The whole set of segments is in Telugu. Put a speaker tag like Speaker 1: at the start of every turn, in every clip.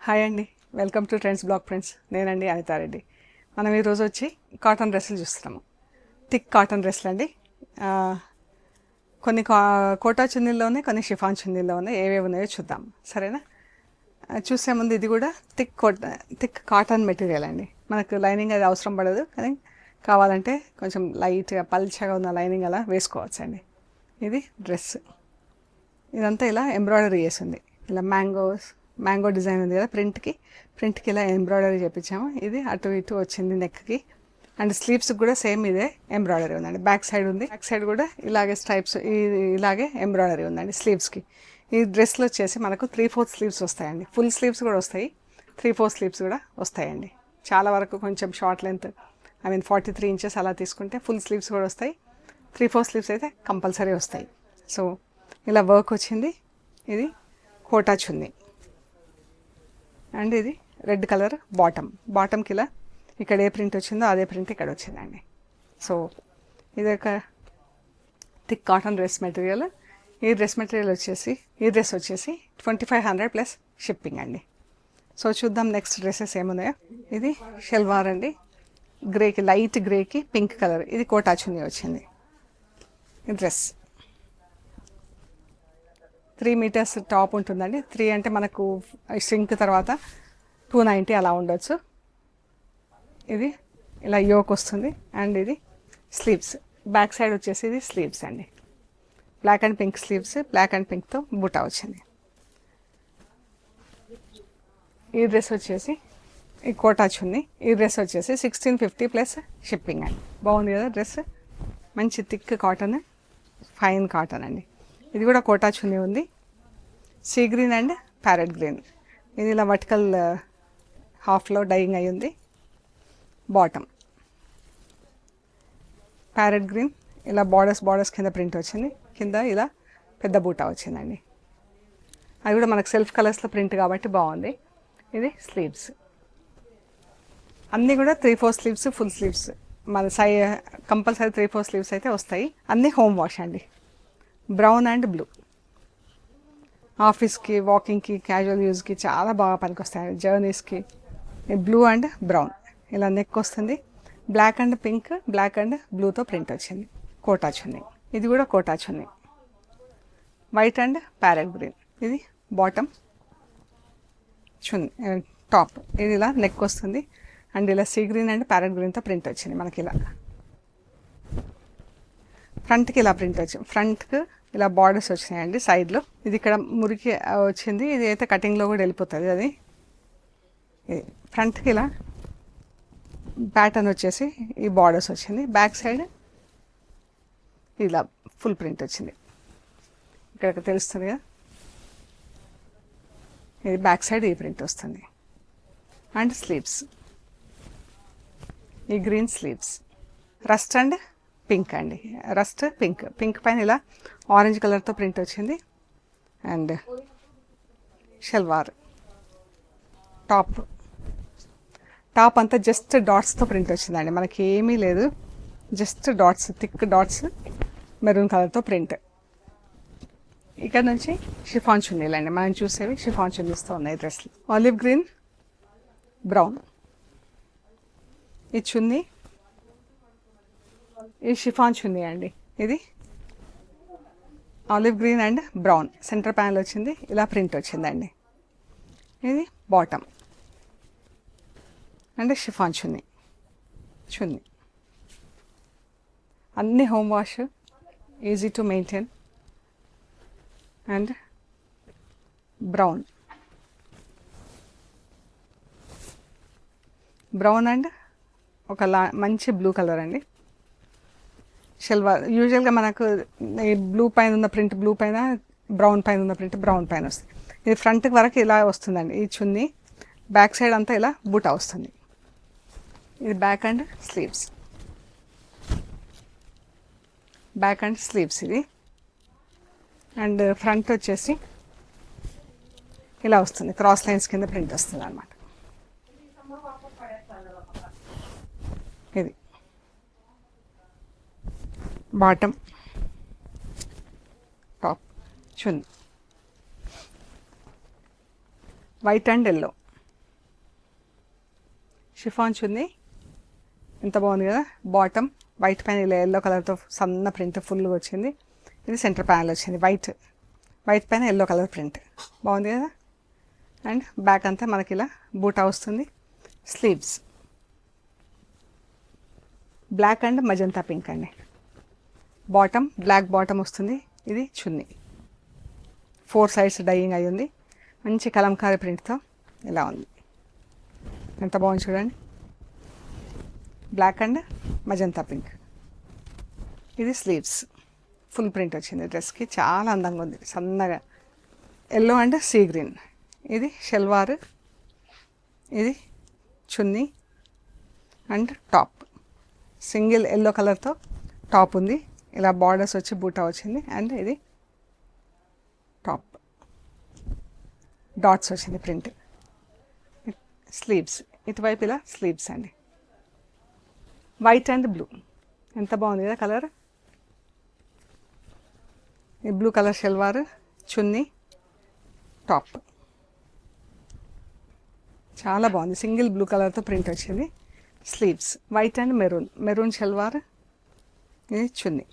Speaker 1: హాయ్ అండి, welcome to trends blog friends. నేనండి అనితారెడ్డి. మనం ఈరోజు వచ్చి కాటన్ డ్రెస్సులు చూస్తున్నాము. థిక్ కాటన్ డ్రెస్సులు అండి. కొన్ని కోటా చున్నీల్లో ఉన్నాయి, కొన్ని షిఫాన్ చున్నీల్లో ఉన్నాయి. ఏవేవి ఉన్నాయో చూద్దాం, సరేనా? చూసే ముందు ఇది కూడా థిక్ కాటన్ మెటీరియల్ అండి. మనకు లైనింగ్ అది అవసరం పడదు, కానీ కావాలంటే కొంచెం లైట్గా పల్చగా ఉన్న లైనింగ్ అలా వేసుకోవచ్చు అండి. ఇది డ్రెస్. ఇదంతా ఇలా ఎంబ్రాయిడరీ చేసింది. ఇలా మ్యాంగో డిజైన్ ఉంది కదా, ప్రింట్కి ఇలా ఎంబ్రాయిడరీ చేయించాము. ఇది అటు ఇటు వచ్చింది నెక్కి. అండ్ స్లీవ్స్కి కూడా సేమ్ ఇదే ఎంబ్రాయిడరీ ఉందండి. బ్యాక్ సైడ్ ఉంది, బ్యాక్ సైడ్ కూడా ఇలాగే స్ట్రైప్స్ ఇలాగే ఎంబ్రాయిడరీ ఉందండి స్లీవ్స్కి. ఈ డ్రెస్లో వచ్చేసి మనకు 3/4 స్లీవ్స్ వస్తాయండి. ఫుల్ స్లీవ్స్ కూడా వస్తాయి, 3/4 స్లీవ్స్ కూడా వస్తాయండి. చాలా వరకు కొంచెం షార్ట్ లెంత్ 43 ఇంచెస్ అలా తీసుకుంటే ఫుల్ స్లీవ్స్ కూడా వస్తాయి. 3/4 స్లీవ్స్ అయితే కంపల్సరీ వస్తాయి. సో ఇలా వర్క్ వచ్చింది. ఇది కోటా చున్నీ అండ్ ఇది రెడ్ కలర్ బాటమ్కి ఇలా ఇక్కడ ఏ ప్రింట్ వచ్చిందో అదే ప్రింట్ ఇక్కడ వచ్చిందండి. సో ఇది ఒక థిక్ కాటన్ డ్రెస్ మెటీరియల్. ఈ డ్రెస్ వచ్చేసి 2500 ప్లస్ షిప్పింగ్ అండి. సో చూద్దాం నెక్స్ట్ డ్రెస్సెస్ ఏమున్నాయో. ఇది షెల్వార్ అండి, లైట్ గ్రేకి పింక్ కలర్. ఇది కోటా చున్నీ వచ్చింది. ఈ డ్రెస్ 3 మీటర్స్ టాప్ ఉంటుందండి. 3 అంటే మనకు ష్రింక్ తర్వాత 290 అలా ఉండొచ్చు. ఇది ఇలా యోక్ వస్తుంది. అండ్ ఇది స్లీవ్స్, బ్యాక్ సైడ్ వచ్చేసి ఇది స్లీవ్స్ అండి. Black and pink sleeves, black and పింక్తో బూటా వచ్చింది. ఈ డ్రెస్ వచ్చేసి ఈ కోటా చున్నీ. ఈ డ్రెస్ వచ్చేసి 1650 ప్లస్ షిప్పింగ్ అండి. బాగుంది కదా డ్రెస్, మంచి థిక్ కాటన్, ఫైన్ కాటన్ అండి. ఇది కూడా కోటా చున్నీ ఉంది. See green and parrot green. ఇది ఇలా వర్టికల్ హాఫ్లో డైయింగ్ అయి ఉంది. బాటమ్ ప్యారెట్ గ్రీన్, ఇలా బార్డర్స్ కింద ప్రింట్ వచ్చింది. కింద ఇలా పెద్ద బూటా వచ్చిందండి. అది కూడా మనకు సెల్ఫ్ కలర్స్లో ప్రింట్ కాబట్టి బాగుంది. ఇది స్లీవ్స్ అన్నీ కూడా 3/4 స్లీవ్స్, ఫుల్ స్లీవ్స్. మన కంపల్సరీ 3/4 స్లీవ్స్ అయితే వస్తాయి. అన్నీ హోమ్ వాష్ అండి. బ్రౌన్ అండ్ బ్లూ, ఆఫీస్కి, వాకింగ్కి, క్యాజువల్ యూజ్కి చాలా బాగా పనికొస్తాయి. జర్నీస్కి బ్లూ అండ్ బ్రౌన్ ఇలా నెక్ వస్తుంది. Black and pink, black and బ్లూతో ప్రింట్ వచ్చింది. కోటా చున్నీ. ఇది కూడా కోటా చున్నీ, వైట్ అండ్ ప్యారెట్ గ్రీన్. ఇది బాటమ్ చున్నీ, టాప్. ఇది ఇలా నెక్ వస్తుంది. అండ్ ఇలా సీ గ్రీన్ అండ్ ప్యారెట్ గ్రీన్తో ప్రింట్ వచ్చింది మనకి. ఇలా ఫ్రంట్కి ఇలా ప్రింట్ వచ్చింది. ఫ్రంట్కి ఇలా బార్డర్స్ వచ్చినాయండి సైడ్లో. ఇది ఇక్కడ మురికి వచ్చింది. ఇది అయితే కటింగ్లో కూడా వెళ్ళిపోతుంది. అది ఫ్రంట్కి ఇలా ప్యాటర్న్ వచ్చేసి ఈ బార్డర్స్ వచ్చింది. బ్యాక్ సైడ్ ఇలా ఫుల్ ప్రింట్ వచ్చింది. ఇక్కడ తెలుస్తుంది కదా, ఇది బ్యాక్ సైడ్ ఈ ప్రింట్ వస్తుంది. అండ్ స్లీవ్స్, ఈ green sleeves, rust and pink అండి. రస్ట్ పింక్ పైన ఇలా ఆరెంజ్ కలర్తో ప్రింట్ వచ్చింది. అండ్ షల్వార్ టాప్ అంతా జస్ట్ డాట్స్తో ప్రింట్ వచ్చిందండి. మనకి ఏమీ లేదు, just dots, thick dots, maroon కలర్తో ప్రింట్. ఇక్కడ నుంచి షిఫాన్ చున్నీలు అండి. మనం చూసేవి షిఫాన్ చున్నీస్తో ఉన్నాయి డ్రెస్లు. Olive green, brown. ఈ చున్నీ, ఈ షిఫాన్ చున్నీ అండి. ఇది olive green and brown, centre panel వచ్చింది. ఇలా ప్రింట్ వచ్చిందండి. ఇది బాటమ్ అండ్ షిఫాన్ చున్నీ. అన్ని home wash, easy to maintain. And brown and ఒక మంచి బ్లూ కలర్ అండి. షల్వార్ యూజువల్గా మనకు ఈ బ్లూ పైన ఉన్న ప్రింట్ బ్లూ పైన, బ్రౌన్ పైన ఉన్న ప్రింట్ బ్రౌన్ పైన వస్తుంది. ఇది ఫ్రంట్ వరకు ఇలా వస్తుందండి. ఈ చున్నీ బ్యాక్ సైడ్ అంతా ఇలా బూటా వస్తుంది. ఇది బ్యాక్ అండ్ స్లీవ్స్ ఇది. అండ్ ఫ్రంట్ వచ్చేసి ఇలా వస్తుంది, క్రాస్ లైన్స్ కింద ప్రింట్ వస్తుంది అన్నమాట. ఇది బాటమ్, టాప్ చున్నీ, వైట్ అండ్ ఎల్లో. షిఫాన్ చున్నీ ఎంత బాగుంది కదా. బాటమ్ వైట్ పైన ఇలా ఎల్లో కలర్తో సన్న ప్రింట్ ఫుల్గా వచ్చింది. ఇది సెంటర్ ప్యానల్ వచ్చింది వైట్ పైన ఎల్లో కలర్ ప్రింట్ బాగుంది కదా. అండ్ బ్యాక్ అంతా మనకి ఇలా బూటా వస్తుంది. Sleeves black and magenta pink అండి. బాటమ్ బ్లాక్ బాటమ్ వస్తుంది. ఇది చున్నీ 4 సైడ్స్ డైయింగ్ అయి ఉంది. మంచి కలంకారీ ప్రింట్తో ఇలా ఉంది. ఎంత బాగుంది చూడండి. Black and magenta pink. ఇది స్లీవ్స్ ఫుల్ ప్రింట్ వచ్చింది. డ్రెస్కి చాలా అందంగా ఉంది. సన్నగా ఎల్లో అండ్ సీ గ్రీన్. ఇది షల్వార్, ఇది చున్నీ అండ్ టాప్. సింగిల్ ఎల్లో కలర్తో టాప్ ఉంది. ఇలా బార్డర్స్ వచ్చి బూటా వచ్చింది. అండ్ ఇది టాప్ డాట్స్ వచ్చింది ప్రింట్. స్లీవ్స్ ఇటువైపు ఇలా స్లీవ్స్ అండి. వైట్ అండ్ బ్లూ ఎంత బాగుంది కదా కలర్. ఈ బ్లూ కలర్ షల్వార్, చున్నీ, టాప్ చాలా బాగుంది. సింగిల్ బ్లూ కలర్తో ప్రింట్ వచ్చింది. Sleeves white and maroon salwar, ఇది చున్నీ.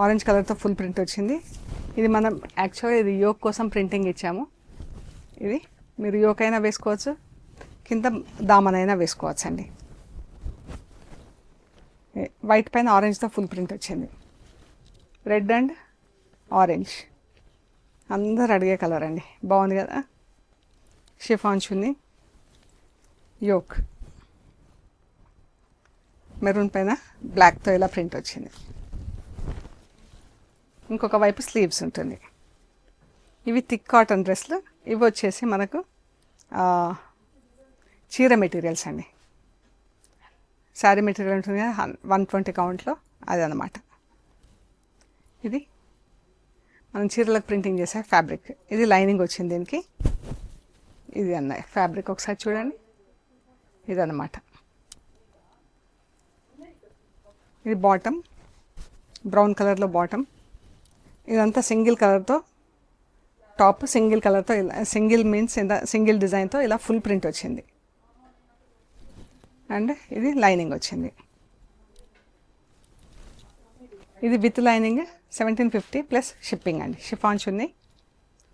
Speaker 1: ఆరెంజ్ కలర్తో ఫుల్ ప్రింట్ వచ్చింది. ఇది మనం యాక్చువల్గా ఇది యోక్ కోసం ప్రింటింగ్ ఇచ్చాము. ఇది మీరు యోక్ అయినా వేసుకోవచ్చు, కింద దామన్ అయినా వేసుకోవచ్చు అండి. వైట్ పైన ఆరెంజ్తో ఫుల్ ప్రింట్ వచ్చింది. రెడ్ అండ్ ఆరెంజ్ అందరు అడిగే కలర్ అండి. బాగుంది కదా. షిఫాన్ చున్నీ, యోక్ మెరూన్ పైన బ్లాక్తో ఇలా ప్రింట్ వచ్చింది. ఇంకొక వైపు స్లీవ్స్ ఉంటుంది. ఇవి థిక్ కాటన్ డ్రెస్లు. ఇవి వచ్చేసి మనకు చీర మెటీరియల్స్ అండి. శారీ మెటీరియల్ ఉంటుంది కదా 120 కౌంట్లో, అది అన్నమాట. ఇది మనం చీరలకు ప్రింటింగ్ చేసే ఫ్యాబ్రిక్. ఇది లైనింగ్ వచ్చింది దీనికి. ఇది అన్న ఫ్యాబ్రిక్ ఒకసారి చూడండి. ఇది అన్నమాట. ఇది బాటమ్ బ్రౌన్ కలర్లో బాటమ్. ఇదంతా సింగిల్ కలర్తో టాప్, సింగిల్ కలర్తో ఇలా సింగిల్ మీన్స్ సింగిల్ డిజైన్తో ఇలా ఫుల్ ప్రింట్ వచ్చింది. అండ్ ఇది లైనింగ్ వచ్చింది. ఇది విత్ లైనింగ్ 1750 ప్లస్ షిప్పింగ్ అండి. Chiffon chunni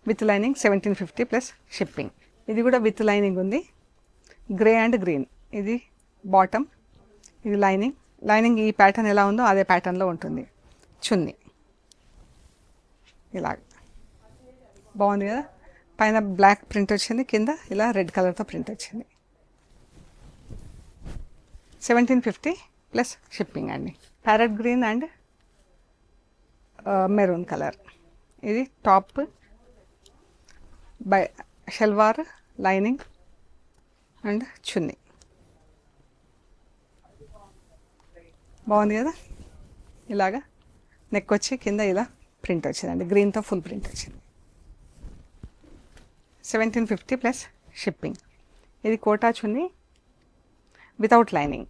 Speaker 1: with lining 1750 plus shipping. ఇది కూడా విత్ లైనింగ్ ఉంది. Grey and green. ఇది బాటమ్, ఇది లైనింగ్ ఈ ప్యాటర్న్ ఎలా ఉందో అదే ప్యాటర్న్లో ఉంటుంది. చున్నీ ఇలాగ బాగుంది కదా. పైన బ్లాక్ ప్రింట్ వచ్చింది, కింద ఇలా రెడ్ కలర్తో ప్రింట్ వచ్చింది. 1750 ప్లస్ షిప్పింగ్ అండి. Parrot green and maroon colour. ఇది టాప్ బై షల్వార్, లైనింగ్ అండ్ చున్నీ. బాగుంది కదా. ఇలాగా నెక్ వచ్చి కింద ఇలా ప్రింట్ వచ్చిందండి. గ్రీన్తో ఫుల్ ప్రింట్ వచ్చింది. 1750 ప్లస్ షిప్పింగ్. ఇది కోటా చున్నీ వితౌట్ లైనింగ్.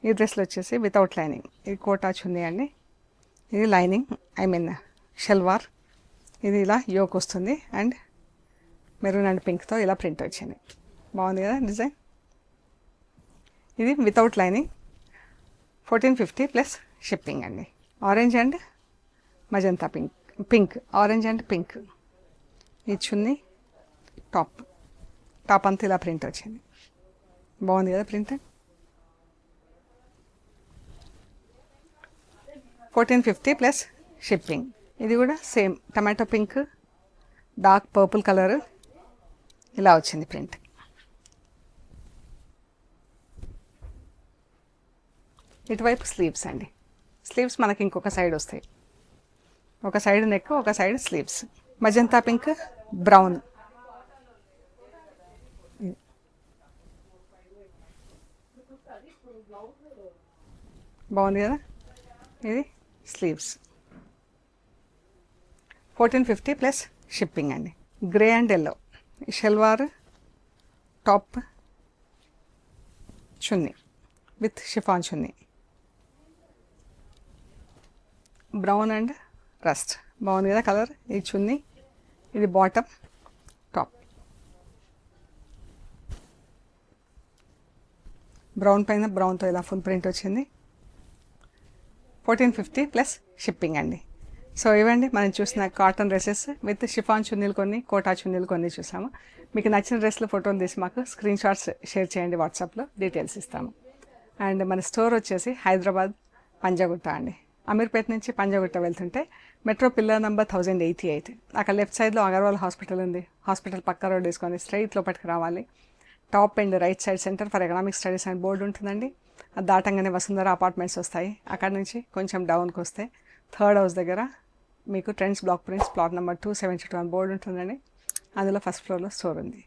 Speaker 1: ఈ డ్రెస్లో వచ్చేసి వితౌట్ లైనింగ్. ఇది కోటా చున్నీ అండి. ఇది లైనింగ్ షల్వార్. ఇది ఇలా యోక్ వస్తుంది అండ్ మెరూన్ అండ్ పింక్తో ఇలా ప్రింట్ వచ్చింది. బాగుంది కదా డిజైన్. ఇది వితౌట్ లైనింగ్ 1450 ప్లస్ షిప్పింగ్ అండి. Orange and magenta pink orange and pink. ఈ చున్నీ టాప్ అంతా ఇలా ప్రింట్ వచ్చింది. బాగుంది కదా ప్రింట్. 1450 plus shipping. ఇది కూడా same tomato pink, dark purple colour ఇలా వచ్చింది ప్రింట్. ఇటువైపు స్లీవ్స్ అండి. స్లీవ్స్ మనకి ఇంకొక సైడ్ వస్తాయి. ఒక సైడ్ నెక్, ఒక side sleeves. Magenta pink, brown. బాగుంది కదా. ఇది స్లీవ్స్ 1450 ప్లస్ షిప్పింగ్ అండి. Grey and yellow. Salwar, top, chunni with chiffon chunni. Brown and rust. బాగుంది కదా కలర్. ఈ చున్నీ, ఇది బాటమ్, టాప్. బ్రౌన్ పైన బ్రౌన్తో ఇలా ఫుల్ ప్రింట్ వచ్చింది. 1450 ప్లస్ షిప్పింగ్ అండి. సో ఇవ్వండి మనం చూసిన కాటన్ డ్రెస్సెస్ విత్ షిఫాన్ చున్నీలు కొన్ని, కోటా చున్నీలు కొన్ని చూసాము. మీకు నచ్చిన డ్రెస్లు ఫోటోలు తీసి మాకు స్క్రీన్ షాట్స్ షేర్ చేయండి, వాట్సాప్లో డీటెయిల్స్ ఇస్తాము. అండ్ మన స్టోర్ వచ్చేసి హైదరాబాద్ పంజాగుట్ట అండి. అమీర్పేట నుంచి పంజాగుట్ట వెళ్తుంటే మెట్రో పిల్లర్ నెంబర్ 1088, అక్కడ లెఫ్ట్ సైడ్లో అగర్వాల్ హాస్పిటల్ ఉంది. హాస్పిటల్ పక్క రోడ్ వేసుకొని స్ట్రైట్ లోపలికి రావాలి. Top and right side centre for economic studies and board ఉంటుందండి. అది దాటంగానే వసుంధర అపార్ట్మెంట్స్ వస్తాయి. అక్కడ నుంచి కొంచెం డౌన్కి వస్తే థర్డ్ హౌస్ దగ్గర మీకు trends block prints plot number 272 అని బోర్డు ఉంటుందండి. అందులో ఫస్ట్ ఫ్లోర్లో స్టోర్ ఉంది.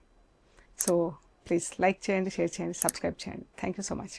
Speaker 1: సో ప్లీజ్ లైక్ చేయండి, షేర్ చేయండి, సబ్స్క్రైబ్ చేయండి. Thank you so much.